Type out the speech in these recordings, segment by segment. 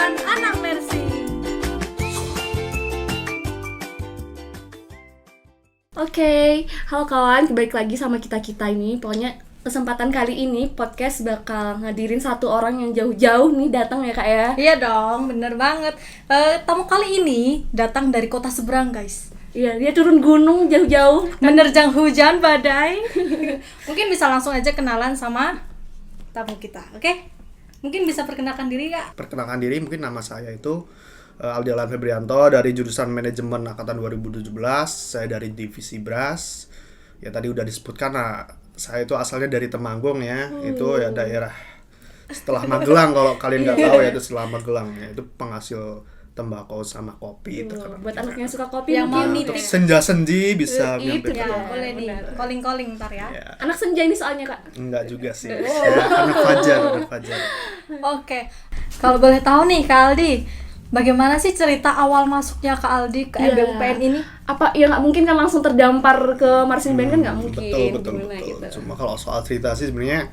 obrolan anak nursing. Oke, halo kawan, balik lagi sama kita ini. Pokoknya kesempatan kali ini podcast bakal ngadirin satu orang yang jauh-jauh nih datang ya kak ya. Iya dong, bener banget. Tamu kali ini datang dari kota seberang guys. Iya, dia turun gunung jauh-jauh Menerjang hujan badai. Mungkin bisa langsung aja kenalan sama tamu kita, oke? Mungkin bisa perkenalkan diri kak? Perkenalkan diri, mungkin nama saya itu Aldi Alan Febrianto dari jurusan Manajemen Angkatan 2017. Saya dari Divisi Bras. Ya tadi udah disebutkan, saya itu asalnya dari Temanggung ya. Itu ya daerah setelah Magelang, kalau kalian nggak tahu ya, itu setelah Magelang ya. Itu penghasil tembakau sama kopi. Tuh, buat anak yang suka kopi Yang mau mungkin. nitip. Untuk senja-senji bisa Itu nyampaikan. dia. Boleh nih, benar. calling-calling ntar ya. Ya, Anak senja ini soalnya kak. enggak juga sih. Saya anak fajar. Oke, kalau boleh tahu nih Kak Aldi, bagaimana sih cerita awal masuknya Kak Aldi ke Iya. MBUPN ini? Apa ya nggak mungkin kan langsung terdampar ke marching band kan nggak mungkin. Betul. Gimana gitu. Cuma kalau soal cerita sih sebenarnya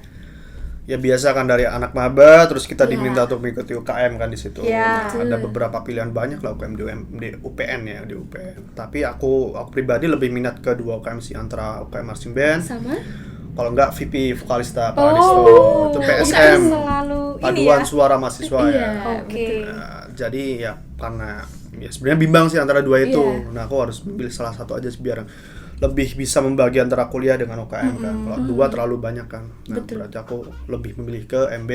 ya biasa kan, dari anak maba terus kita Iya. diminta untuk mengikuti UKM kan di situ. Iya. Nah, ada beberapa pilihan banyak lah UKM di UPN ya, di UPN. Tapi aku pribadi lebih minat ke dua UKM sih, antara UKM marching band, Sama? kalau enggak VP vokalista Paradiso, itu Bukan PSM, selalu ini paduan ya. suara mahasiswa Iya. ya. Oke. Nah, jadi ya karena ya sebenarnya bimbang sih antara dua itu. Iya. Nah, aku harus memilih salah satu aja biar lebih bisa membagi antara kuliah dengan UKM kan. Kalau dua terlalu banyak kan. Nah, berarti aku lebih memilih ke MB.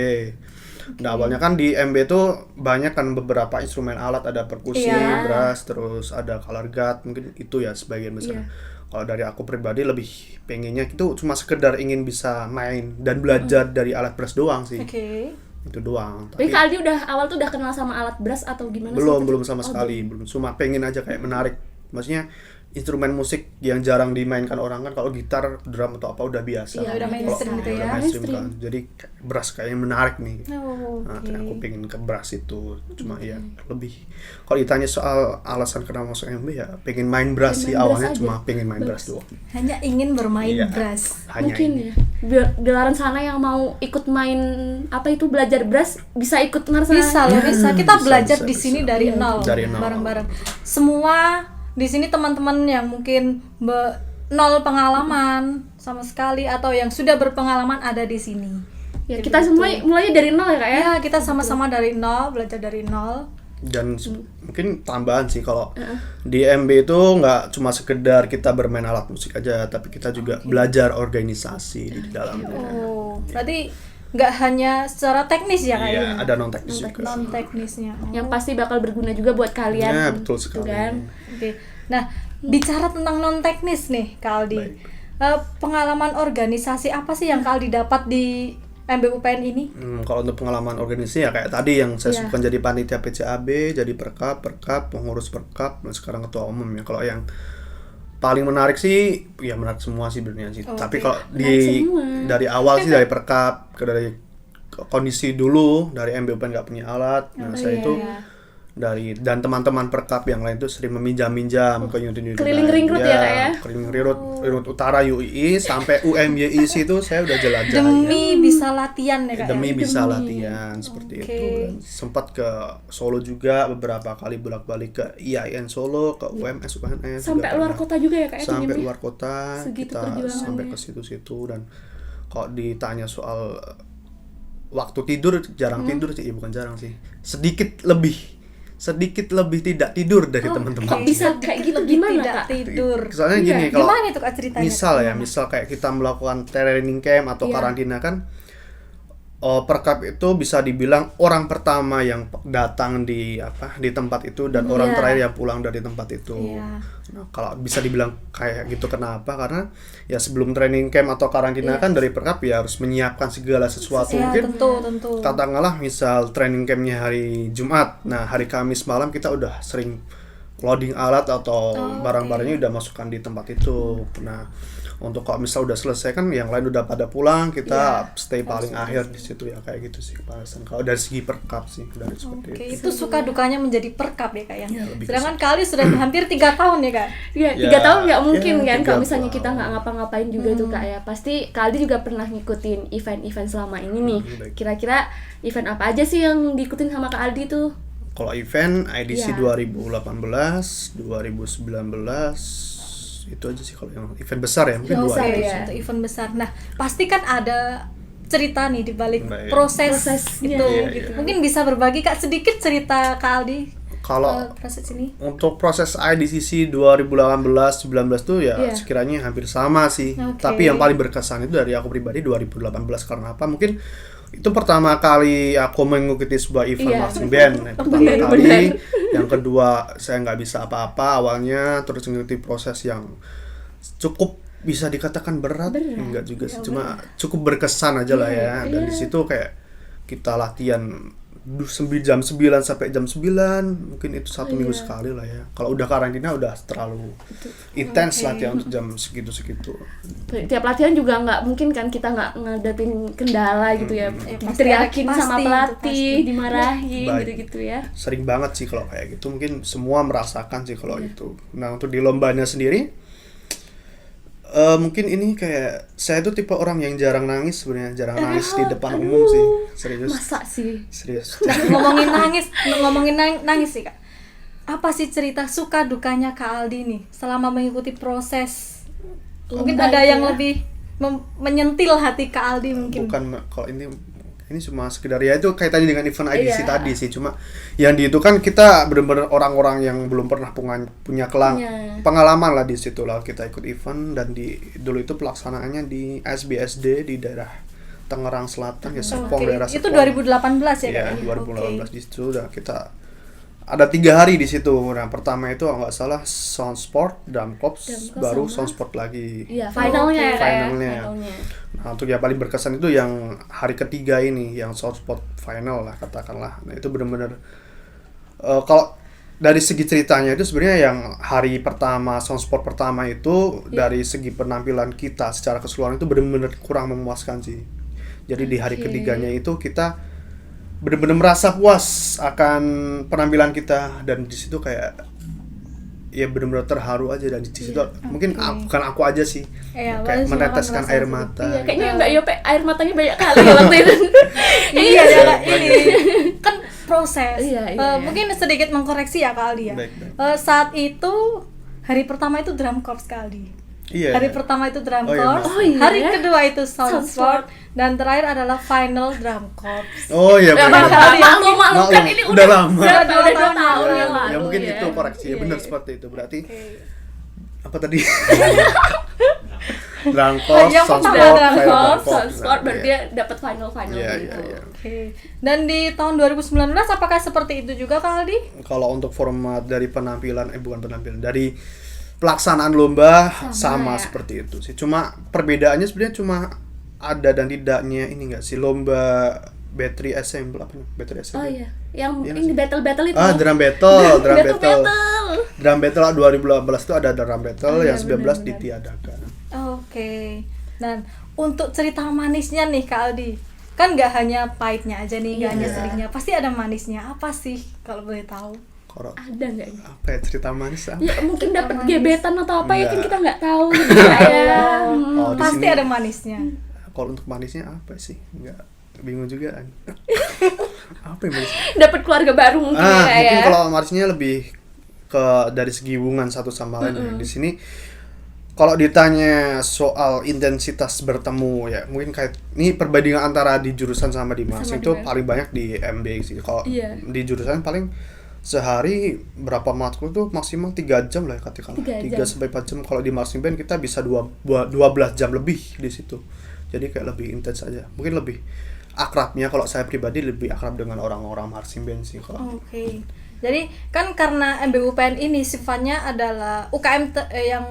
Nah, awalnya kan di MB itu banyak kan beberapa instrumen alat, ada perkusi, Iya. brass, terus ada color guard, mungkin itu ya sebagian besar. Iya. Kalau dari aku pribadi lebih pengennya itu cuma sekedar ingin bisa main dan belajar dari alat brass doang sih. Oke. Itu doang. Tapi Kak Aldi awal tuh udah kenal sama alat brass atau gimana sih? Belum sama sekali, belum. Cuma pengen aja kayak menarik. Maksudnya instrumen musik yang jarang dimainkan orang kan, kalau gitar, drum atau apa udah biasa. Iya, udah mainstream gitu Udah ya. mainstream Mainstream. kan. Jadi brass kayaknya menarik nih. Oh, Nah, oke. aku pengen ke brass itu. Cuma ya lebih, kalau ditanya soal alasan kenapa masuk MB ya pengen main brass sih main brass awalnya, aja. cuma pengen main brass doang. Hanya ingin bermain Iya. brass. Hanya Mungkin ini. ya di luaran sana yang mau ikut main apa itu belajar brass bisa ikut marsa. Bisa loh, bisa. Kita bisa, belajar bisa, di bisa. sini dari nol, Dari nol. bareng-bareng. Semua di sini teman-teman yang mungkin nol pengalaman sama sekali atau yang sudah berpengalaman ada di sini. Ya kita semua mulainya dari nol ya kak ya. Ya, kita sama-sama dari nol, belajar dari nol. Dan mungkin tambahan sih, kalau di MB itu nggak cuma sekedar kita bermain alat musik aja, tapi kita juga belajar organisasi di dalamnya. Oh, berarti nggak hanya secara teknis ya kayak Iya, ada non teknis juga. non teknisnya. Yang pasti bakal berguna juga buat kalian. Ya, betul gitu sekali. kan. Oke. Nah, bicara tentang non teknis nih, Kak Aldi. Baik. Pengalaman organisasi apa sih yang Kak Aldi dapat di MBUPN ini? Kalau untuk pengalaman organisasi ya kayak tadi yang saya Iya. sebutkan, jadi panitia PCAB, jadi perkap, pengurus perkap, dan sekarang ketua umum ya. Kalau yang paling menarik sih, ya menarik semua sih sebenarnya sih. Oke. Tapi kalau Menarik semua. dari awal sih dari perkap, dari kondisi dulu, dari MBUPN nggak punya alat, nah saya itu dan teman-teman perkap yang lain tuh sering meminjam ke unit-unit Keliling lain. ringrut ya, Kak, ya? Keliling ringrut utara UII sampai UMYIC itu saya udah jelajah ya. Demi bisa latihan ya, Kak. Demi ya? bisa latihan seperti Oke. itu. Dan sempat ke Solo juga beberapa kali, bolak-balik ke IAIN Solo, ke UMS UNS Sampai juga luar pernah. kota juga ya kak ya. Sampai ternyata? luar kota Segitu kita perjuangannya. sampai ke situ-situ. Dan kalau ditanya soal waktu tidur, jarang tidur sih, bukan jarang sih, sedikit lebih tidak tidur dari teman-teman. Kok bisa kayak gitu, gimana Tidak kak? tidur. Soalnya Iya, gini, kalau Gimana itu Kak ceritanya? misal kayak kita melakukan training camp atau Iya. karantina kan, perkap itu bisa dibilang orang pertama yang datang di tempat itu dan orang Iya. terakhir yang pulang dari tempat itu. Iya. Nah, kalau bisa dibilang kayak gitu, kenapa? Karena ya sebelum training camp atau karantina kan dari perkap ya harus menyiapkan segala sesuatu. Ya, Mungkin tentu. katakanlah misal training campnya hari Jumat, nah hari Kamis malam kita udah sering loading alat atau barang-barangnya udah masukkan di tempat itu. Nah, untuk kalau misal udah selesai kan yang lain udah pada pulang, kita stay paling akhir di situ ya, kayak gitu sih kepanasan. Kalau dari segi perkap sih dari seperti Oke, itu. itu suka dukanya menjadi perkap ya Kak ya. Iya, lebih ke Sedangkan kali sudah hampir 3 tahun ya Kak. Iya, Ya, 3 tahun nggak mungkin ya, kan 3 kalau misalnya tahun. kita nggak ngapa-ngapain juga tuh kak ya. Pasti Kak Aldi juga pernah ngikutin event-event selama ini nih. Baik. Kira-kira event apa aja sih yang diikutin sama Kak Aldi tuh? Kalau event IDC Iya. 2018, 2019 itu aja sih kalau yang event besar ya, mungkin Yang dua besar itu. ya. Untuk event besar. Nah, pasti kan ada cerita nih di balik Baik. Prosesnya, itu iya, gitu. iya. Mungkin bisa berbagi Kak sedikit cerita Kak Aldi Kalau proses ini. untuk proses IDCC 2018-19 tuh ya Iya. sekiranya hampir sama sih. Oke. Tapi yang paling berkesan itu dari aku pribadi 2018 karena apa? Mungkin itu pertama kali aku mengikuti sebuah event Iya. marching band. Pertama Benar, kali. benar. Yang kedua saya nggak bisa apa-apa awalnya, terus mengikuti proses yang cukup bisa dikatakan berat, enggak juga sih, cuma cukup berkesan aja lah ya. Dan di situ kayak kita latihan jam 9 sampai jam 9, mungkin itu satu minggu sekali lah ya. Kalau udah karantina udah terlalu intens latihan untuk jam segitu-segitu. Tiap latihan juga nggak mungkin kan kita nggak ngadepin kendala gitu ya, diteriakin pasti, sama itu pelatih, pasti. dimarahin Baik. gitu-gitu ya. Sering banget sih kalau kayak gitu, mungkin semua merasakan sih kalau itu. Nah untuk di lombanya sendiri mungkin ini kayak saya tuh tipe orang yang jarang nangis sebenarnya, jarang nangis di depan umum sih, serius. Masa sih? Serius. Nah, ngomongin nangis sih Kak. Apa sih cerita suka dukanya Kak Aldi nih selama mengikuti proses? Mungkin Lomba ada itu yang ya. lebih menyentil hati Kak Aldi mungkin. Bukan kalau ini cuma sekedar ya itu kaitannya dengan event IDC Iya. tadi sih, cuma yang di itu kan kita benar-benar orang-orang yang belum pernah punya Iya. pengalaman lah di situ lah kita ikut event. Dan dulu itu pelaksanaannya di SBSD di daerah Tangerang Selatan ya, Serpong, Oke. daerah Itu Serpong. 2018 ya Ya, Kak? 2018 di situ udah kita ada 3 hari di situ. Nah pertama itu kalau nggak salah sound sport, drum corps, baru sound sport lagi. Iya, finalnya ya, Kak, ya. Finalnya. Nah untuk yang paling berkesan itu yang hari ketiga ini, yang sound sport final lah katakanlah. Nah itu benar-benar kalau dari segi ceritanya itu sebenarnya yang hari pertama sound sport pertama itu dari segi penampilan kita secara keseluruhan itu benar-benar kurang memuaskan sih. Jadi di hari ketiganya itu kita benar-benar merasa puas akan penampilan kita, dan di situ kayak ya benar-benar terharu aja. Dan di situ mungkin bukan aku aja sih, Iya, kayak silakan meneteskan merasakan air sih. mata. Iya, kayaknya Mbak Yope air matanya banyak kali ya waktu itu. Iya ya Kak, ini kan proses. Iya, iya. Mungkin sedikit mengkoreksi ya Kak Aldi ya. Baik. Saat itu hari pertama itu drum corps Kak Aldi. Iya. Hari pertama itu drum Oh, iya, corps, Mas. Oh, iya. hari kedua itu sound Sound sport, dan terakhir adalah final drum corps. Oh iya Ya, benar. maklum kan ini Udah lama. udah 2 tahun tahun ya. yang lalu. Ya mungkin ya. itu koreksi ya, Iya, benar iya. seperti itu. Berarti Oke. apa tadi? Drum corps, Yang sound pertama sport, drum final Sport, drum corps. sport Nah, baru iya. dia dapat final Iya, gitu. iya, iya. Oke. Dan di tahun 2019 apakah seperti itu juga Kak Aldi? Kalau untuk format dari penampilan, bukan penampilan, dari pelaksanaan lomba sama ya. seperti itu sih. Cuma perbedaannya sebenarnya cuma ada dan tidaknya ini enggak sih, lomba battery assemble apa nih? Battery Oh assemble. iya, yang Iya ini battle itu. Drum battle, drum battle. battle. Drum battle 2018 itu ada drum battle, Oh, iya, yang 19 benar-benar. ditiadakan. Oke. Dan untuk cerita manisnya nih Kak Aldi, kan nggak hanya pahitnya aja nih, nggak hanya Iya. sedihnya, pasti ada manisnya. Apa sih kalau boleh tahu? Kalau Ada nggak ya? apa ya cerita manis apa? Ya mungkin dapat gebetan atau apa ya kan Enggak. kita nggak tahu gitu ya. Oh, di Pasti sini ada manisnya. kalau untuk manisnya apa sih? Enggak, bingung juga kan. Apa yang manis? Dapat keluarga baru mungkin ya. Mungkin Ya. kalau manisnya lebih ke dari segi hubungan satu sama lain. Ya. Di sini kalau ditanya soal intensitas bertemu ya, mungkin kayak ini perbandingan antara di jurusan sama di Sama masing di itu mas. paling banyak di MB sih. Kalau Iya. di jurusan paling sehari berapa matkul tuh maksimal 3 jam lah ya katakanlah. 3 3 jam. sampai 4 jam. Kalau di marching band kita bisa 12 jam lebih di situ. Jadi kayak lebih intens aja. Mungkin lebih akrabnya kalau saya pribadi lebih akrab dengan orang-orang marching band sih kalau. Oke. Jadi kan karena MBUPN ini sifatnya adalah UKM yang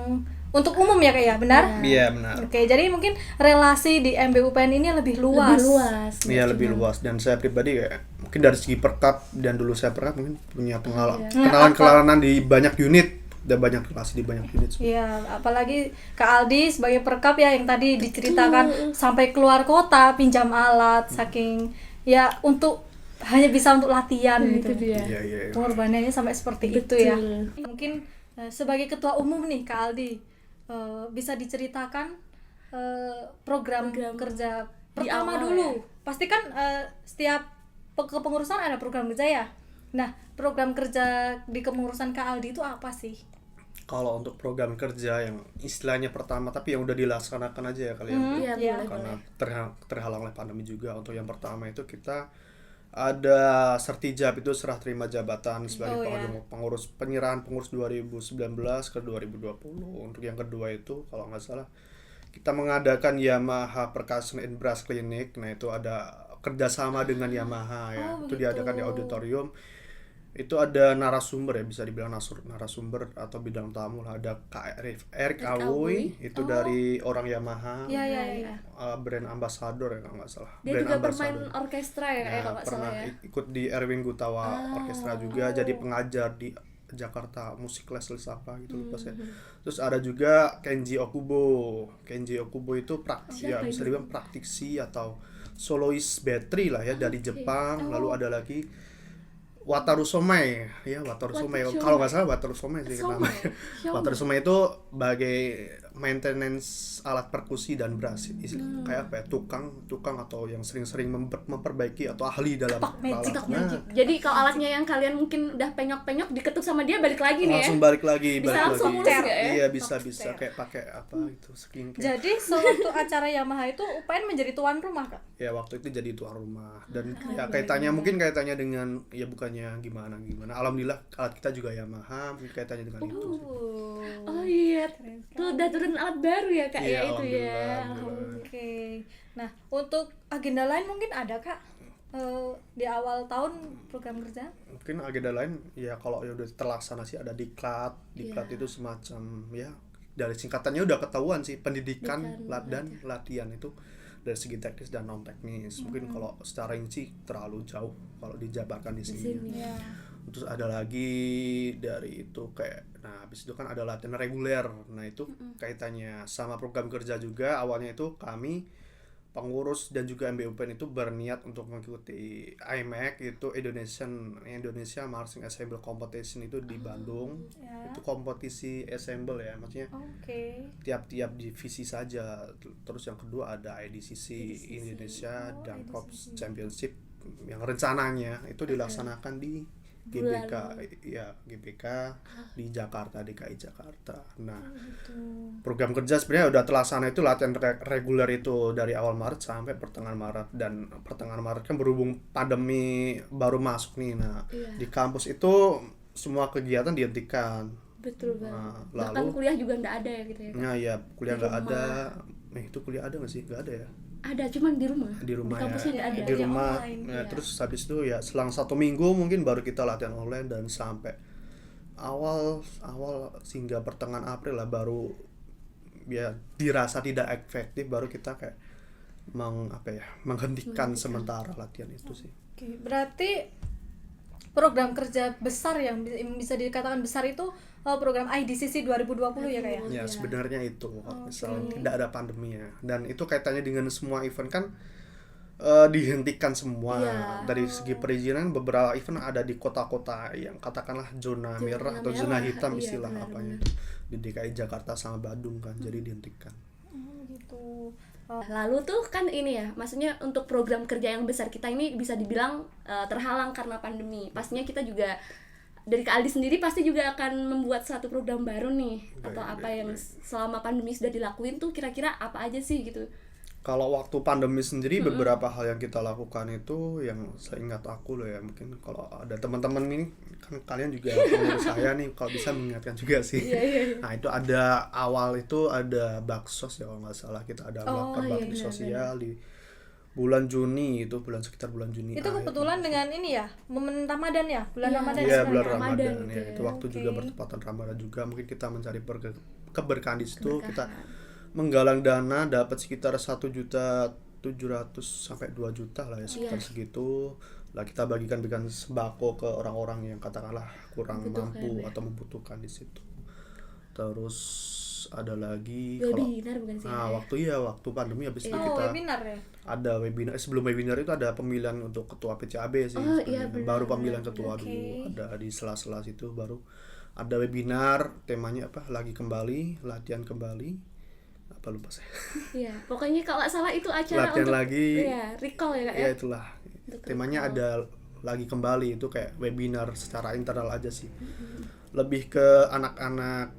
untuk umum ya Kak ya, benar? Iya benar. Oke, jadi mungkin relasi di MBUPN ini lebih luas. Lebih luas. Iya lebih luas, dan saya pribadi kayak mungkin dari segi perkap, dan dulu saya perkap mungkin punya pengalaman kenalan-kenalan di banyak unit dan banyak relasi di banyak unit. Iya, apalagi Kak Aldi sebagai perkap ya yang tadi diceritakan sampai keluar kota pinjam alat saking ya untuk hanya bisa untuk latihan gitu. Itu dia. Iya iya. Pengorbanannya sampai seperti Betul. itu ya. Mungkin sebagai ketua umum nih Kak Aldi bisa diceritakan program kerja Di pertama awal dulu. ya? Pasti kan setiap kepengurusan ada program kerja ya. Nah, program kerja di kepengurusan Kak Aldi itu apa sih? Kalau untuk program kerja yang istilahnya pertama tapi yang udah dilaksanakan aja ya kali ya. Iya, Iya. boleh. Karena terhalang oleh pandemi juga. Untuk yang pertama itu kita ada sertijab, itu serah terima jabatan sebagai pengurus penyerahan pengurus 2019 ke 2020. Untuk yang kedua itu kalau nggak salah kita mengadakan Yamaha Percussion and Brass Clinic. Nah itu ada kerjasama dengan Yamaha ya. Itu diadakan di auditorium. Itu ada narasumber ya, bisa dibilang narasumber atau bidang tamu lah. Ada Kak Eric Awoy, itu dari orang Yamaha. Iya. Brand ambassador ya kalau nggak salah. Dia Brand juga ambassador. bermain orkestra ya, kayak kalau nggak Pernah salah ya. ikut di Erwin Gutawa Orkestra juga, jadi pengajar di Jakarta musik les apa gitu lupa saya. Terus ada juga Kenji Okubo. Kenji Okubo itu ya bisa dibilang praktisi atau solois battery lah ya, dari Jepang. Lalu ada lagi Wataru Somai, ya Wataru Somai. Kalau nggak salah Wataru Somai sih namanya. Wataru Somai itu sebagai maintenance alat perkusi dan brass. Kayak apa ya? Tukang atau yang sering-sering memperbaiki atau ahli dalam Magic. Jadi kalau alatnya yang kalian mungkin udah penyok-penyok diketuk sama dia balik lagi nih ya. langsung balik lagi. Bisa langsung mulus nggak ya? Iya bisa kayak pakai apa itu skincare. Jadi sewaktu acara Yamaha itu UPN menjadi tuan rumah, Kak? Ya waktu itu jadi tuan rumah dan ya kaitannya dengan ya bukannya gimana. Alhamdulillah alat kita juga Yamaha, mungkin kaitannya dengan itu sih. Oh iya, tuh udah turun alat baru ya Kak Iya, ya itu ya. alhamdulillah. Oke. Nah, untuk agenda lain mungkin ada, Kak? Di awal tahun program kerja? Mungkin agenda lain ya kalau ya udah terlaksana sih ada diklat. Diklat itu semacam ya dari singkatannya udah ketahuan sih, pendidikan dan latihan itu dari segi teknis dan non teknis. Mungkin kalau secara rinci terlalu jauh kalau dijabarkan di sini. Iya. Terus ada lagi dari itu kayak, nah habis itu kan ada latihan reguler. Nah itu kaitannya sama program kerja juga. Awalnya itu kami pengurus dan juga MBUPN itu berniat untuk mengikuti IMAC, itu Indonesia Marching Ensemble Competition itu di Bandung. Itu kompetisi ensemble ya, maksudnya tiap-tiap divisi saja. Terus yang kedua ada IDCC Indonesia dan Corps Championship yang rencananya itu dilaksanakan di GBK di Jakarta, DKI Jakarta. Nah, program kerja sebenarnya udah terlaksana, itu latihan reguler itu dari awal Maret sampai pertengahan Maret, dan pertengahan Maret kan berhubung pandemi baru masuk nih. Nah, di kampus itu semua kegiatan dihentikan. Betul banget. Nah, Bahkan lalu kuliah juga nggak ada ya gitu ya. nah ya kuliah nggak ada. Itu kuliah ada nggak sih? Nggak ada ya. Ada, cuman di rumah. Di rumah kampusnya nggak ada. Di rumah. online, Nah, ya. terus habis itu ya selang 1 minggu mungkin baru kita latihan online, dan sampai awal hingga pertengahan April lah baru ya dirasa tidak efektif, baru kita kayak menghentikan sementara latihan itu sih. Oke, berarti program kerja besar yang bisa dikatakan besar itu program IDCC 2020 ya Kak ya? Ya sebenarnya itu misal tidak ada pandemi ya, dan itu kaitannya dengan semua event kan dihentikan semua. Dari segi perizinan beberapa event ada di kota-kota yang katakanlah zona merah atau zona hitam istilah apanya di DKI Jakarta sama Bandung kan, jadi dihentikan. Gitu. Lalu tuh kan ini ya, maksudnya untuk program kerja yang besar kita ini bisa dibilang terhalang karena pandemi. Pastinya kita juga dari Kak Aldi sendiri pasti juga akan membuat satu program baru nih, atau apa yang selama pandemi sudah dilakuin tuh kira-kira apa aja sih gitu. Kalau waktu pandemi sendiri beberapa hal yang kita lakukan itu yang seingat aku loh ya, mungkin kalau ada teman-teman ini kan kalian juga pengurus saya nih, kalau bisa mengingatkan juga sih. Nah itu ada awal itu ada baksos ya kalau nggak salah, kita ada melakukan bakti sosial di bulan Juni, itu sekitar bulan Juni. Itu kebetulan dengan ini ya, momen Ramadan ya, bulan Ramadan. Iya, sekarang bulan ya? Ramadan ya, itu waktu juga bertepatan Ramadan juga, mungkin kita mencari keberkahan di situ. Kita menggalang dana dapat sekitar 1.700.000 sampai 2 juta lah ya, sekitar segitu. Lah kita bagikan sembako ke orang-orang yang katakanlah kurang mampu atau membutuhkan di situ. Terus ada lagi webinar bukan sih? Waktu pandemi habis itu kita webinar ya? ada webinar. Sebelum webinar itu ada pemilihan untuk ketua PCAB sih. Baru pemilihan ketua dulu, ada di sela-sela situ baru ada webinar, temanya apa? Latihan kembali. Apa lupa saya. Iya, pokoknya kalau nggak salah itu acara latihan untuk lagi. recall ya Kak ya. Iya itulah. Temanya ada lagi kembali, itu kayak webinar secara internal aja sih. Lebih ke anak-anak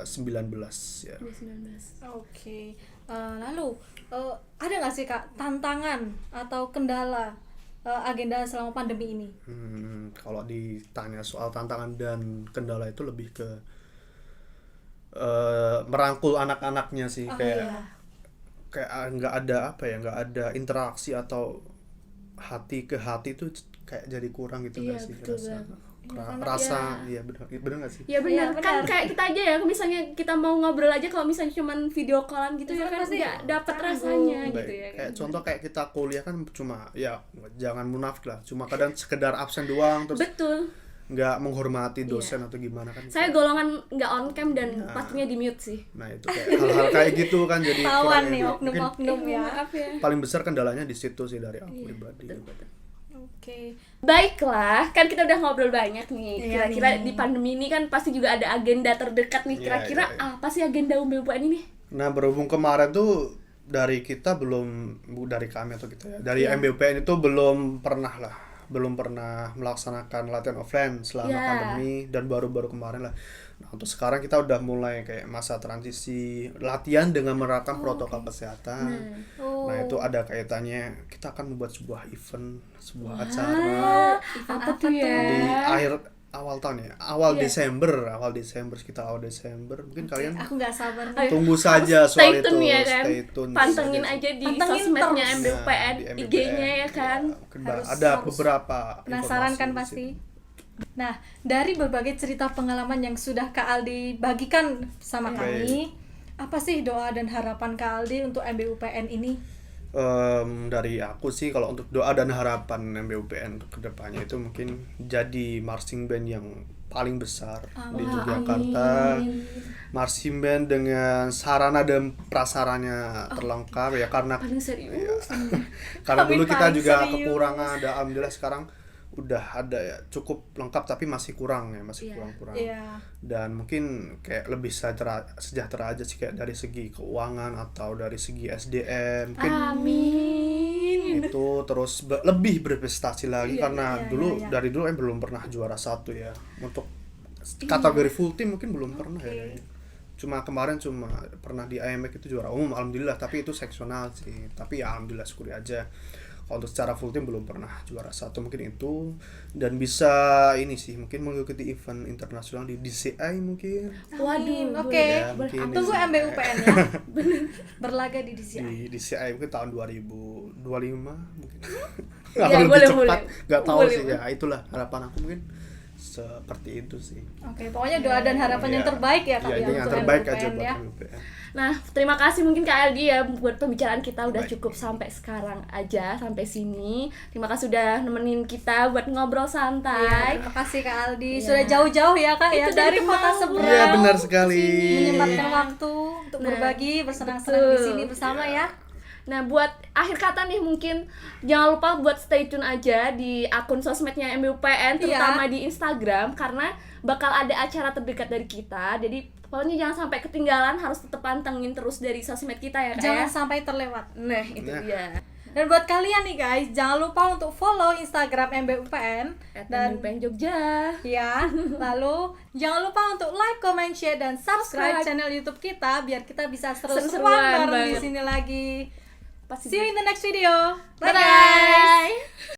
19 ya. 19. Oke. Lalu ada nggak sih Kak tantangan atau kendala agenda selama pandemi ini? Kalau ditanya soal tantangan dan kendala itu lebih ke merangkul anak-anaknya sih, kayak nggak ada nggak ada interaksi atau hati ke hati itu kayak jadi kurang gitu nggak sih rasa iya benar nggak sih? Ya benar, Iya, kan benar. kayak kita aja ya, misalnya kita mau ngobrol aja kalau misalnya cuman video callan gitu ya kan pasti nggak dapet rasanya Baik, gitu ya kan. kayak contoh kayak kita kuliah kan cuma ya jangan munafik lah, cuma kadang sekedar absen doang terus Betul. nggak menghormati dosen atau gimana kan. Saya golongan nggak on cam dan pastinya di mute sih. Nah itu kayak hal-hal kayak gitu kan jadi Tawan kurang nih ya. Mungkin oknum-oknum ya. Maaf ya. paling besar kendalanya di situ sih dari aku pribadi. Oke. Baiklah, kan kita udah ngobrol banyak nih. Iya Kira-kira nih. di pandemi ini kan pasti juga ada agenda terdekat nih. Iya, Kira-kira iya, iya. apa sih agenda UMBUPN ini? Nah berhubung kemarin tuh dari kita dari kami atau kita ya, dari MBUPN itu belum pernah melaksanakan latihan offline selama Iya. pandemi, dan baru-baru kemarin lah. Nah untuk sekarang kita udah mulai kayak masa transisi latihan dengan menerapkan protokol kesehatan. Nah itu ada kaitannya, kita akan membuat sebuah event, sebuah acara Apa tuh ya? di awal tahun ya, Desember, sekitar awal Desember. Mungkin kalian Aku nggak sabar Ayo, nih. tunggu saja harus soal stay tune itu, ya kan? stay tune Pantengin saja. aja di Pantengin sosmednya terus. MBUPN, Di MBUPN, IG-nya ya kan. mungkin Harus- ada harus beberapa Penasaran informasi kan di pasti. situ. Nah, dari berbagai cerita pengalaman yang sudah Kak Aldi bagikan sama Baik. kami, apa sih doa dan harapan Kak Aldi untuk MBUPN ini? Dari aku sih kalau untuk doa dan harapan MBUPN untuk kedepannya itu mungkin jadi marching band yang paling besar di Yogyakarta. Marching band dengan sarana dan prasaranya terlengkap ya, karena Paling serius. karena dulu Paling kita juga serius. kekurangan, ada alhamdulillah sekarang udah ada ya, cukup lengkap tapi masih kurang ya, masih kurang-kurang. Iya. Dan mungkin kayak lebih sejahtera aja sih, kayak dari segi keuangan atau dari segi SDM mungkin Amin. itu terus lebih berprestasi lagi, karena iya. dari dulu belum pernah juara satu ya untuk kategori full team, mungkin belum pernah ya. Cuma kemarin pernah di IMX itu juara umum alhamdulillah, tapi itu seksional sih, tapi ya alhamdulillah syukuri aja. Kalau untuk secara full team belum pernah juara satu, mungkin itu. Dan bisa ini sih, mungkin mengikuti event internasional di DCI mungkin. Waduh. Oke. Ya, mungkin Tunggu DCI. MBUPN ya. Berlaga di DCI. Di DCI mungkin tahun 2025 mungkin. Ya, Atau lebih boleh, cepat, boleh. nggak tahu Boleh, sih ya. Itulah harapan aku, mungkin seperti itu sih. Oke, pokoknya doa dan harapan yang terbaik ya Kak Iya, ya ini yang untuk terbaik aja MBUPN buat ya. MBUPN. Nah, terima kasih mungkin Kak Aldi ya buat pembicaraan kita udah Baik. cukup sampai sekarang aja, sampai sini. Terima kasih udah nemenin kita buat ngobrol Iya, santai. terima kasih Kak Aldi. Iya. Sudah jauh-jauh ya Kak ya Itu dari dari kota Temanggung. seberang. Iya benar sekali. Menyempatkan waktu untuk Nah, berbagi bersenang-senang di betul. sini bersama ya. Nah, buat akhir kata nih mungkin jangan lupa buat stay tune aja di akun sosmednya MBUPN, terutama di Instagram, karena bakal ada acara terdekat dari kita. Jadi pokoknya jangan sampai ketinggalan, harus tetap pantengin terus dari sosmed kita ya Kak Jangan ya. sampai terlewat. Nah, itu Nah. dia. Dan buat kalian nih guys, jangan lupa untuk follow Instagram MBUPN dan MBUPN Jogja. ya, lalu jangan lupa untuk like, comment, share dan subscribe Subscribe. channel YouTube kita biar kita bisa seru-seruan Seru-seruan bareng di banget. sini lagi. Pasti See you in the next video. Bye Bye-bye. guys.